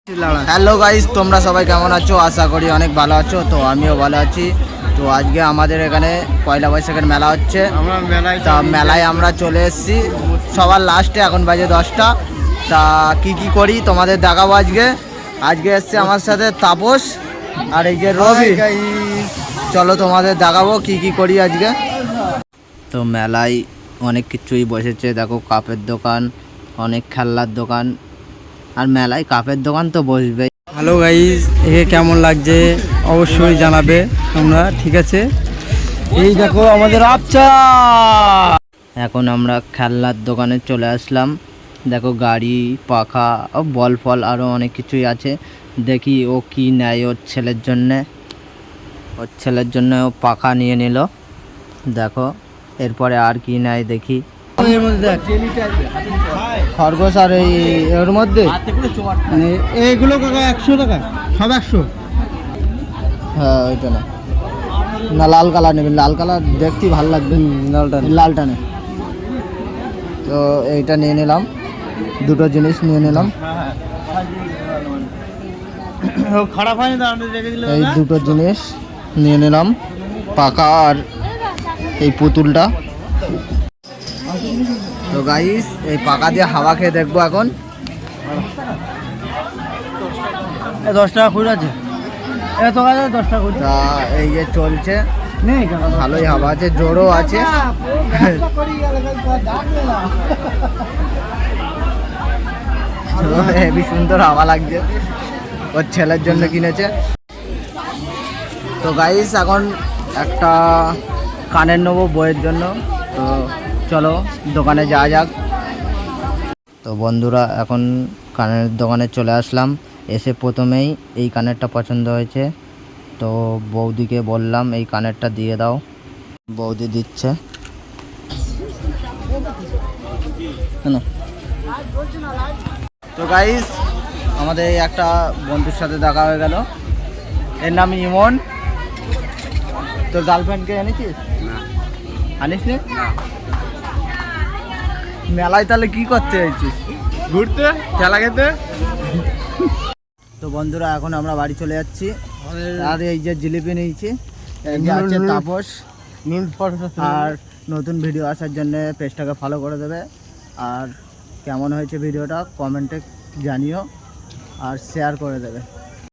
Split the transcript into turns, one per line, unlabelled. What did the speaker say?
Hello guys, তোমরা সবাই কেমন আছো? আশা করি অনেক ভালো আছো। তো আমিও ভালো আছি। তো আজকে আমাদের এখানে পয়লা বৈশাখের মেলা হচ্ছে। তা মেলায় আমরা চলে এসেছি সবার লাস্টে, এখন বাজে 10টা। তা কি করি তোমাদের দেখাবো আজকে। আজকে এসছে আমার সাথে তাপস আর এই যে রবি। চলো তোমাদের দেখাবো কি করি আজকে। তো মেলায় অনেক কিছুই বসেছে, দেখো কাপের দোকান, অনেক খেলনার দোকান, আর মেলায় কাপের দোকান তো বসবেই।
হ্যালো গাইস, একে কেমন লাগছে অবশ্যই জানাবে তোমরা, ঠিক আছে? এই দেখো আমাদের আচ্ছা,
এখন আমরা খেলনার দোকানে চলে আসলাম। দেখো গাড়ি, পাখা, বল ফল আরও অনেক কিছুই আছে। দেখি ও কি নেয় ওর ছেলের জন্যে। ওর ছেলের জন্য ও পাখা নিয়ে নিল। দেখো এরপরে আর কি নেয় দেখি।
এর মধ্যে দেখ
খরগোশ আর এই এর মধ্যে
মানে এইগুলো কাকা 100 টাকা, সব 100।
হ্যাঁ ওইটা না, না লাল কালার নেবেন, লাল কালার দেখতে ভালো লাগবে। লালটা নে। তো এইটা নিয়ে নিলাম, দুটো জিনিস নিয়ে নিলাম।
খারাপ হয়নি তো, আপনি রেখে দিলেন।
এই দুটো জিনিস নিয়ে নিলাম, পাখা আর এই পুতুলটা। তো গাইস, এই পাখা দিয়ে হাওয়া খেয়ে দেখবো এখন।
10 টাকা খুঁড়ে আছে, এত কাজ 10 টাকা খুঁড়ে
তা এই যে চলছে,
নেই কেন?
ভালোই হাওয়া আছে, জোরও আছে। হেবি সুন্দর হাওয়া লাগছে, ওর ছেলের জন্য কিনেছে। তো গাইস, এখন একটা কানের নেবো বইয়ের জন্য। তো চলো দোকানে যাওয়া যাক। তো বন্ধুরা, এখন কানের দোকানে চলে আসলাম। এসে প্রথমেই এই কানেরটা পছন্দ হয়েছে, তো বৌদিকে বললাম এই কানেরটা দিয়ে দাও। বৌদি দিচ্ছে। তো গাইস, আমাদের একটা বন্ধুর সাথে দেখা হয়ে গেল। এর নাম ইমন। তোর গার্লফ্রেন্ডকে এনেছিস? আনিস নি? মেলায় তাহলে কি করতে হয়েছিস?
ঘুরতে, খেলা খেতে।
তো বন্ধুরা, এখন আমরা বাড়ি চলে যাচ্ছি। আর এই যে জিলিপি নিয়েছি, এই যে আছে তাপস। আর নতুন ভিডিও আসার জন্য পেজটাকে ফলো করে দেবে। আর কেমন হয়েছে ভিডিওটা কমেন্টে জানিও, আর শেয়ার করে দেবে।